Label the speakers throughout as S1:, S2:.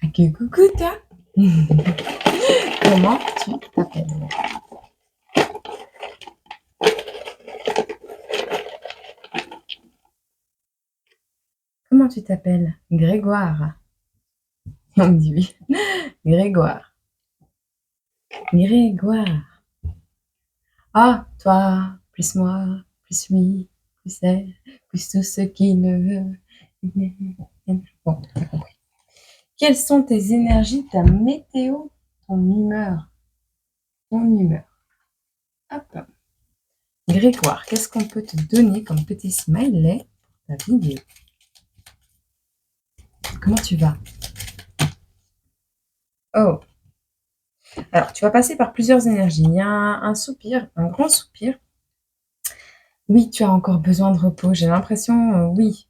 S1: Ah, que coucou toi. Comment tu t'appelles? Comment tu t'appelles? Grégoire. On me dit oui. Grégoire. Grégoire. Ah, toi, plus moi, plus lui, plus elle, plus tout ce qui ne veut. Bon, t'as compris. Quelles sont tes énergies, ta météo, ton humeur? Ton humeur. Hop. Grégoire, qu'est-ce qu'on peut te donner comme petit smiley pour ta vidéo? Comment tu vas? Oh, alors tu vas passer par plusieurs énergies. Il y a un soupir, un grand soupir. Oui, tu as encore besoin de repos. J'ai l'impression, oui.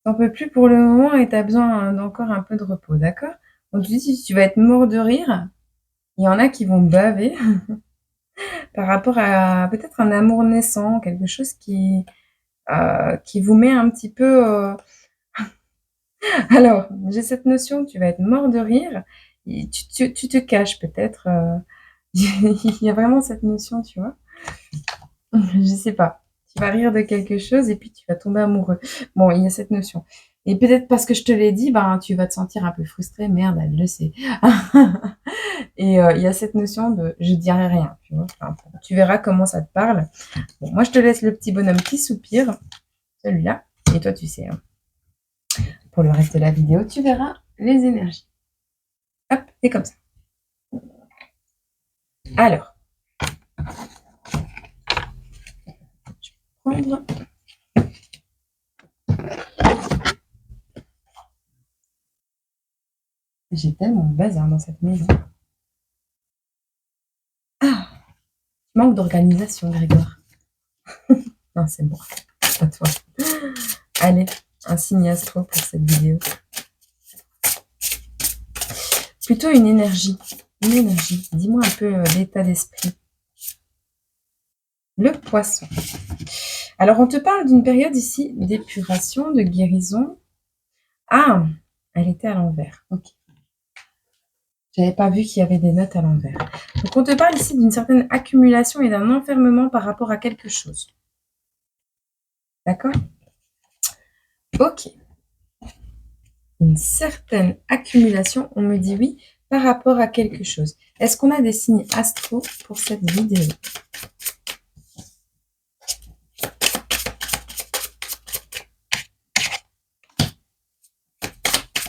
S1: T'en peux plus pour le moment et tu as besoin d'encore un peu de repos, d'accord? Donc je dis, tu vas être mort de rire. Il y en a qui vont baver par rapport à peut-être un amour naissant, quelque chose qui vous met un petit peu... Alors, j'ai cette notion, tu vas être mort de rire. Et tu te caches peut-être. Il y a vraiment cette notion, tu vois. Je sais pas. Tu vas rire de quelque chose et puis tu vas tomber amoureux. Bon, il y a cette notion. Et peut-être parce que je te l'ai dit, ben, tu vas te sentir un peu frustré. Merde, elle le sait. Et il y a cette notion de je dirai rien. Tu vois. Enfin, tu verras comment ça te parle. Bon, moi, je te laisse le petit bonhomme qui soupire, celui-là. Et toi, tu sais, hein, pour le reste de la vidéo, tu verras les énergies. Hop, c'est comme ça. Alors, je vais prendre. J'ai tellement de bazar dans cette maison. Ah, manque d'organisation, Grégoire. Non, c'est bon. À toi. Allez, un signe astro pour cette vidéo. Plutôt une énergie. Une énergie. Dis-moi un peu l'état d'esprit. Le poisson. Alors, on te parle d'une période ici d'épuration, de guérison. Ah, elle était à l'envers. Ok. J'avais pas vu qu'il y avait des notes à l'envers. Donc, on te parle ici d'une certaine accumulation et d'un enfermement par rapport à quelque chose. D'accord? Ok. Une certaine accumulation, on me dit oui, par rapport à quelque chose. Est-ce qu'on a des signes astro pour cette vidéo?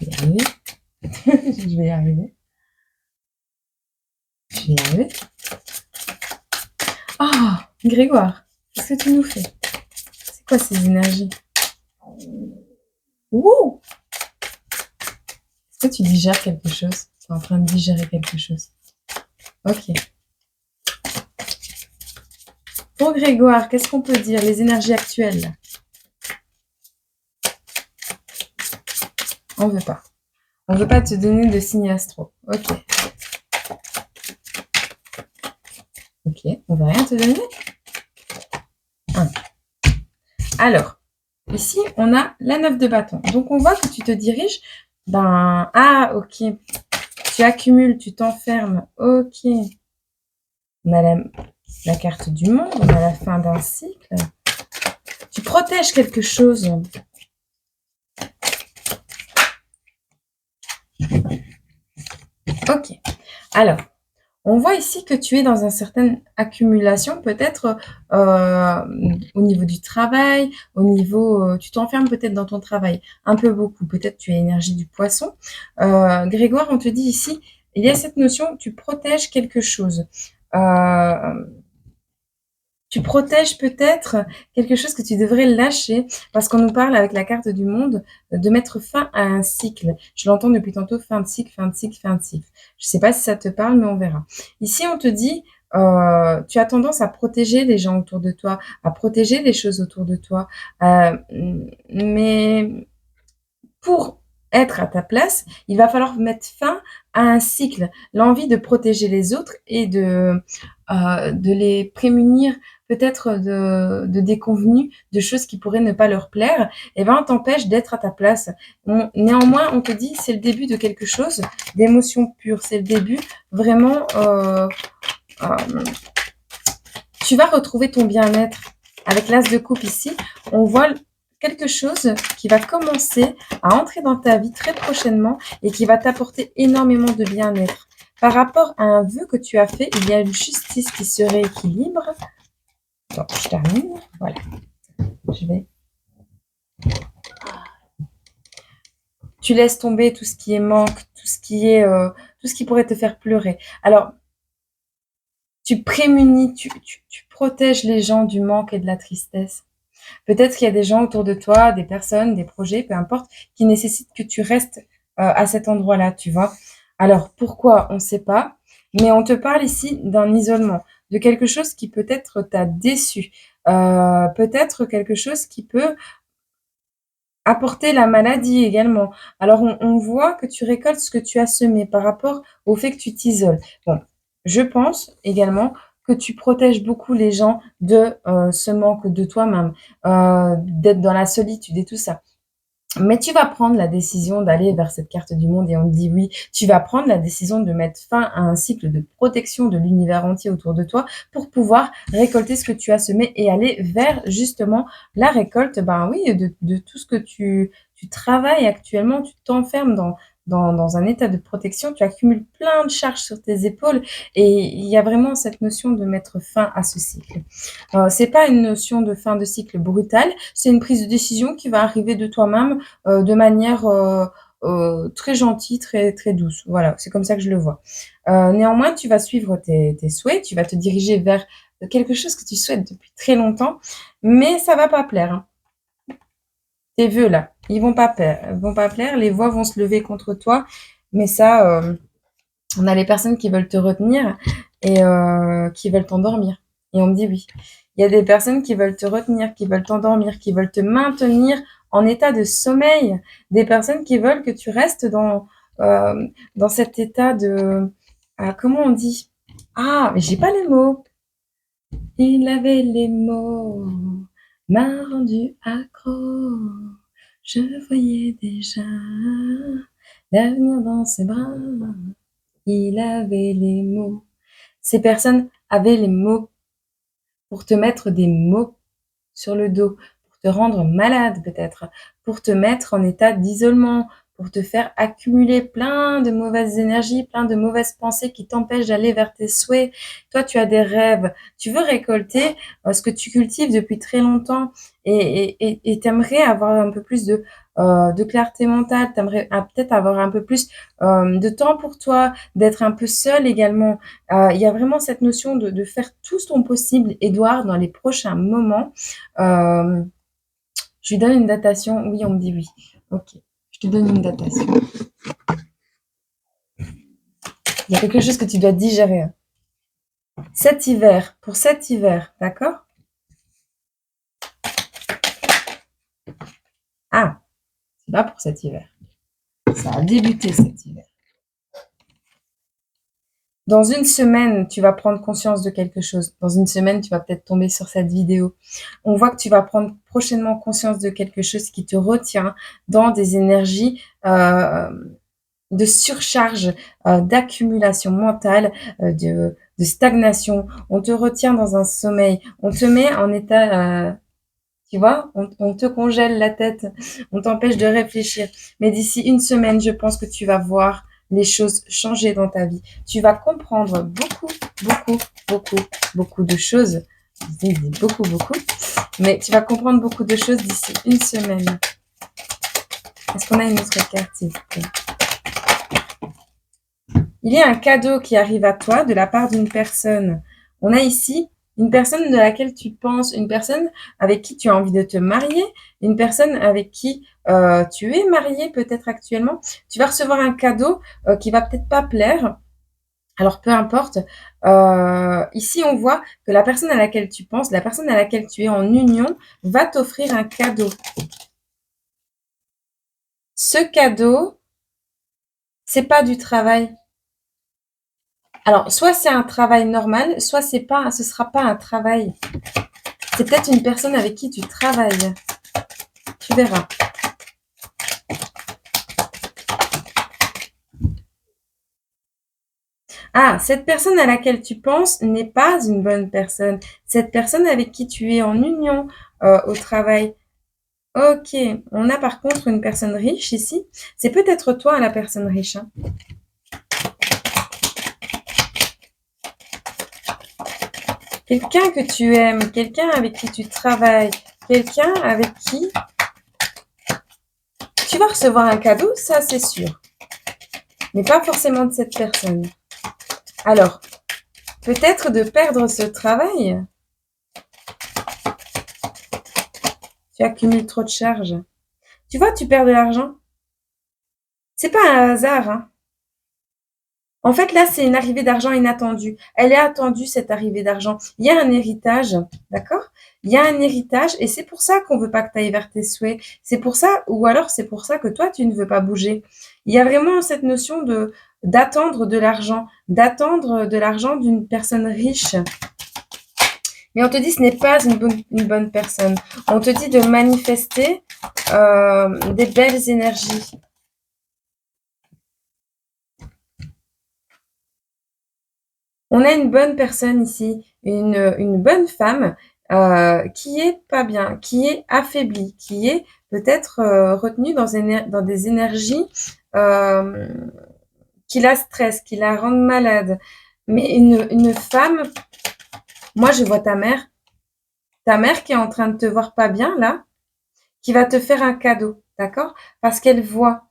S1: Je vais y arriver. Je vais y arriver. Je vais y arriver. Ah, Grégoire, qu'est-ce que tu nous fais? C'est quoi ces énergies? Ouh! Est-ce que tu digères quelque chose? Tu es en train de digérer quelque chose. Ok. Pour Grégoire, qu'est-ce qu'on peut dire? Les énergies actuelles. On veut pas. On veut pas te donner de signes astro. Ok. Ok, on veut rien te donner? Alors, ici, on a la 9 de bâton. Donc, on voit que tu te diriges. Ben, ah, ok. Tu accumules, tu t'enfermes. Ok. On a la carte du monde, on a la fin d'un cycle. Tu protèges quelque chose. Ok. Alors, on voit ici que tu es dans une certaine accumulation, peut-être au niveau du travail, au niveau, tu t'enfermes peut-être dans ton travail un peu beaucoup, peut-être tu as énergie du poisson. Grégoire, on te dit ici, il y a cette notion, tu protèges quelque chose. Tu protèges peut-être quelque chose que tu devrais lâcher parce qu'on nous parle avec la carte du monde de mettre fin à un cycle. Je l'entends depuis tantôt, fin de cycle, fin de cycle, fin de cycle. Je ne sais pas si ça te parle, mais on verra. Ici, on te dit, tu as tendance à protéger les gens autour de toi, à protéger les choses autour de toi. Mais pour être à ta place, il va falloir mettre fin à un cycle, l'envie de protéger les autres et de les prémunir peut-être de déconvenues, de choses qui pourraient ne pas leur plaire, et ben, t'empêche d'être à ta place. Néanmoins, on te dit, c'est le début de quelque chose, d'émotions pures. C'est le début, vraiment, euh, tu vas retrouver ton bien-être. Avec l'as de coupe ici, on voit quelque chose qui va commencer à entrer dans ta vie très prochainement et qui va t'apporter énormément de bien-être. Par rapport à un vœu que tu as fait, il y a une justice qui se rééquilibre. Bon, je termine. Voilà. Je vais. Tu laisses tomber tout ce qui est manque, tout ce qui pourrait te faire pleurer. Alors, tu prémunis, tu protèges les gens du manque et de la tristesse. Peut-être qu'il y a des gens autour de toi, des personnes, des projets, peu importe, qui nécessitent que tu restes à cet endroit-là, tu vois. Alors, pourquoi? On ne sait pas. Mais on te parle ici d'un isolement, de quelque chose qui peut-être t'a déçu, peut-être quelque chose qui peut apporter la maladie également. Alors, on voit que tu récoltes ce que tu as semé par rapport au fait que tu t'isoles. Bon, je pense également que tu protèges beaucoup les gens de ce manque de toi-même, d'être dans la solitude et tout ça. Mais tu vas prendre la décision d'aller vers cette carte du monde et on te dit oui, tu vas prendre la décision de mettre fin à un cycle de protection de l'univers entier autour de toi pour pouvoir récolter ce que tu as semé et aller vers justement la récolte, ben oui, de tout ce que tu travailles actuellement, tu t'enfermes dans un état de protection, tu accumules plein de charges sur tes épaules et il y a vraiment cette notion de mettre fin à ce cycle. C'est pas une notion de fin de cycle brutale, c'est une prise de décision qui va arriver de toi-même de manière très gentille, très, très douce. Voilà, c'est comme ça que je le vois. Néanmoins, tu vas suivre tes souhaits, tu vas te diriger vers quelque chose que tu souhaites depuis très longtemps, mais ça va pas plaire. Hein. Tes vœux là, ils vont pas plaire, les voix vont se lever contre toi, mais ça, on a les personnes qui veulent te retenir et qui veulent t'endormir. Et on me dit oui. Il y a des personnes qui veulent te retenir, qui veulent t'endormir, qui veulent te maintenir en état de sommeil. Des personnes qui veulent que tu restes dans cet état de... comment on dit? Ah, mais j'ai pas les mots. Il avait les mots, m'a rendu accro. Je voyais déjà l'avenir dans ses bras. Il avait les mots. Ces personnes avaient les mots pour te mettre des mots sur le dos, pour te rendre malade peut-être, pour te mettre en état d'isolement, pour te faire accumuler plein de mauvaises énergies, plein de mauvaises pensées qui t'empêchent d'aller vers tes souhaits. Toi, tu as des rêves, tu veux récolter ce que tu cultives depuis très longtemps et t'aimerais avoir un peu plus de clarté mentale, t'aimerais peut-être avoir un peu plus de temps pour toi, d'être un peu seul également. Il y a vraiment cette notion de faire tout ton possible, Édouard, dans les prochains moments. Euh, je lui donne une datation. Oui, on me dit oui. Ok, je te donne une datation. Il y a quelque chose que tu dois digérer. Pour cet hiver, d'accord? Ah, c'est pas pour cet hiver. Ça a débuté cet hiver. Dans une semaine, tu vas prendre conscience de quelque chose. Dans une semaine, tu vas peut-être tomber sur cette vidéo. On voit que tu vas prendre prochainement conscience de quelque chose qui te retient dans des énergies de surcharge, d'accumulation mentale, de stagnation. On te retient dans un sommeil. On te met en état, tu vois, on te congèle la tête. On t'empêche de réfléchir. Mais d'ici une semaine, je pense que tu vas voir les choses changer dans ta vie. Tu vas comprendre beaucoup de choses. Je dis beaucoup, mais tu vas comprendre beaucoup de choses d'ici une semaine. Est-ce qu'on a une autre carte, s'il vous plaît? Il y a un cadeau qui arrive à toi de la part d'une personne. On a ici une personne de laquelle tu penses, une personne avec qui tu as envie de te marier, une personne avec qui tu es marié peut-être actuellement. Tu vas recevoir un cadeau qui va peut-être pas plaire. Alors peu importe. Ici, on voit que la personne à laquelle tu penses, la personne à laquelle tu es en union, va t'offrir un cadeau. Ce cadeau, c'est pas du travail. Alors, soit c'est un travail normal, soit c'est pas, ce sera pas un travail. C'est peut-être une personne avec qui tu travailles. Tu verras. Ah, cette personne à laquelle tu penses n'est pas une bonne personne. Cette personne avec qui tu es en union au travail. Ok, on a par contre une personne riche ici. C'est peut-être toi la personne riche, hein. Quelqu'un que tu aimes, quelqu'un avec qui tu travailles, quelqu'un avec qui tu vas recevoir un cadeau, ça c'est sûr. Mais pas forcément de cette personne. Alors, peut-être de perdre ce travail. Tu accumules trop de charges. Tu vois, tu perds de l'argent. C'est pas un hasard, hein. En fait, là, c'est une arrivée d'argent inattendue. Elle est attendue, cette arrivée d'argent. Il y a un héritage, d'accord? Il y a un héritage et c'est pour ça qu'on veut pas que tu ailles vers tes souhaits. C'est pour ça, ou alors c'est pour ça que toi, tu ne veux pas bouger. Il y a vraiment cette notion de d'attendre de l'argent d'une personne riche. Mais on te dit ce n'est pas une bonne personne. On te dit de manifester des belles énergies. On a une bonne personne ici, une bonne femme qui est pas bien, qui est affaiblie, qui est peut-être retenue dans des énergies euh, qui la stressent, qui la rendent malade. Mais une femme, moi je vois ta mère qui est en train de te voir pas bien là, qui va te faire un cadeau, d'accord? Parce qu'elle voit.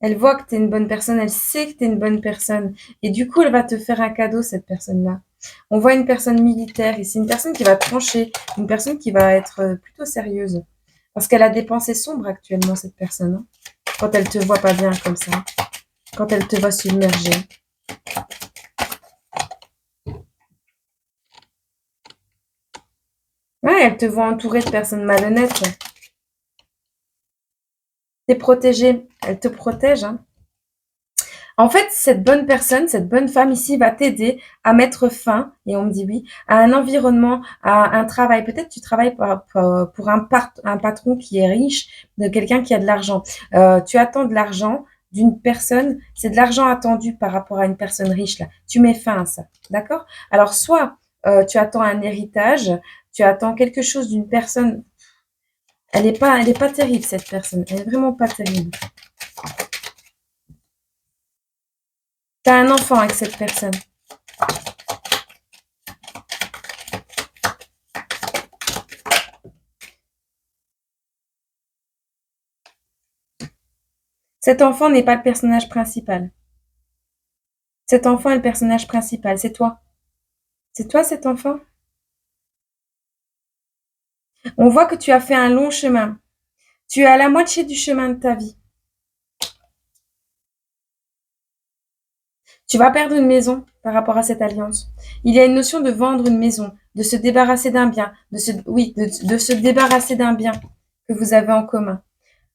S1: Elle voit que tu es une bonne personne, elle sait que tu es une bonne personne. Et du coup, elle va te faire un cadeau, cette personne-là. On voit une personne militaire ici, une personne qui va trancher, une personne qui va être plutôt sérieuse. Parce qu'elle a des pensées sombres actuellement, cette personne, hein, quand elle te voit pas bien comme ça, quand elle te voit submergée. Ouais, elle te voit entourée de personnes malhonnêtes. T'es protégée, elle te protège, hein. En fait, cette bonne personne, cette bonne femme ici va t'aider à mettre fin, et on me dit oui, à un environnement, à un travail. Peut-être tu travailles pour un patron qui est riche, de quelqu'un qui a de l'argent. Tu attends de l'argent d'une personne, c'est de l'argent attendu par rapport à une personne riche là. Tu mets fin à ça, d'accord? Alors soit tu attends un héritage, tu attends quelque chose d'une personne. Elle est pas terrible cette personne. Elle est vraiment pas terrible. T'as un enfant avec cette personne. Cet enfant n'est pas le personnage principal. Cet enfant est le personnage principal, c'est toi. C'est toi cet enfant. On voit que tu as fait un long chemin. Tu es à la moitié du chemin de ta vie. Tu vas perdre une maison par rapport à cette alliance. Il y a une notion de vendre une maison, de se débarrasser d'un bien, de se débarrasser d'un bien que vous avez en commun.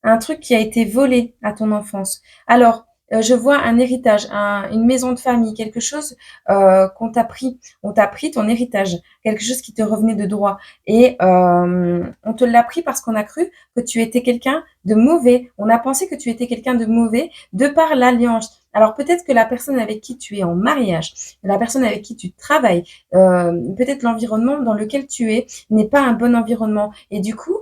S1: Un truc qui a été volé à ton enfance. Alors, je vois un héritage, une maison de famille, quelque chose qu'on t'a pris. On t'a pris ton héritage, quelque chose qui te revenait de droit. Et on te l'a pris parce qu'on a cru que tu étais quelqu'un de mauvais. On a pensé que tu étais quelqu'un de mauvais de par l'alliance. Alors peut-être que la personne avec qui tu es en mariage, la personne avec qui tu travailles, peut-être l'environnement dans lequel tu es n'est pas un bon environnement. Et du coup,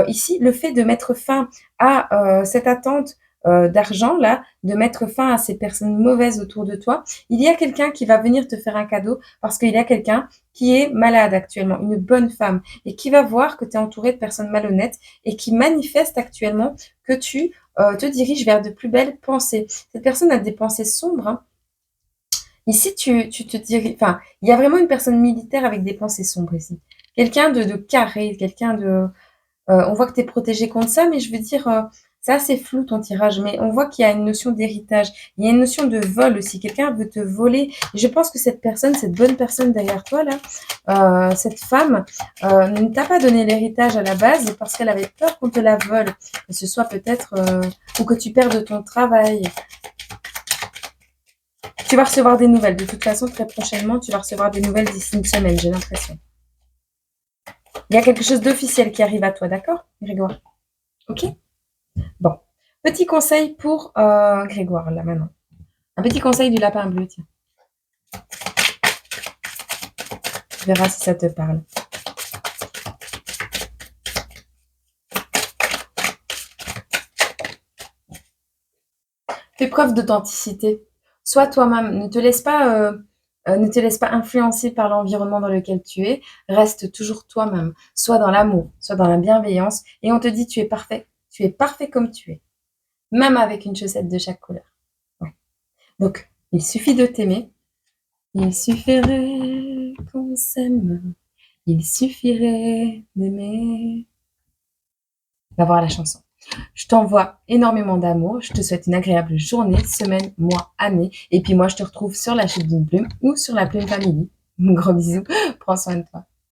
S1: ici, le fait de mettre fin à cette attente d'argent là, de mettre fin à ces personnes mauvaises autour de toi, il y a quelqu'un qui va venir te faire un cadeau parce qu'il y a quelqu'un qui est malade actuellement, une bonne femme, et qui va voir que tu es entouré de personnes malhonnêtes et qui manifeste actuellement que tu te diriges vers de plus belles pensées. Cette personne a des pensées sombres, hein. Ici, tu te diriges... Enfin, il y a vraiment une personne militaire avec des pensées sombres ici. Quelqu'un de carré, quelqu'un de... on voit que tu es protégé contre ça, mais je veux dire, c'est assez flou ton tirage, mais on voit qu'il y a une notion d'héritage. Il y a une notion de vol aussi. Quelqu'un veut te voler. Et je pense que cette personne, cette bonne personne derrière toi, là, cette femme, ne t'a pas donné l'héritage à la base parce qu'elle avait peur qu'on te la vole. Que ce soit peut-être, ou que tu perdes ton travail. Tu vas recevoir des nouvelles. De toute façon, très prochainement, tu vas recevoir des nouvelles d'ici une semaine, j'ai l'impression. Il y a quelque chose d'officiel qui arrive à toi, d'accord, Grégoire? Ok? Bon. Petit conseil pour Grégoire, là, maintenant. Un petit conseil du lapin bleu, tiens. Tu verras si ça te parle. Fais preuve d'authenticité. Sois toi-même. Ne te laisse pas influencer par l'environnement dans lequel tu es. Reste toujours toi-même. Sois dans l'amour, sois dans la bienveillance. Et on te dit, tu es parfait. Tu es parfait comme tu es. Même avec une chaussette de chaque couleur. Ouais. Donc, il suffit de t'aimer. Il suffirait qu'on s'aime. Il suffirait d'aimer. Va voir la chanson. Je t'envoie énormément d'amour. Je te souhaite une agréable journée, semaine, mois, année. Et puis moi, je te retrouve sur la chute d'une plume ou sur la Plume Family. Gros bisous. Prends soin de toi.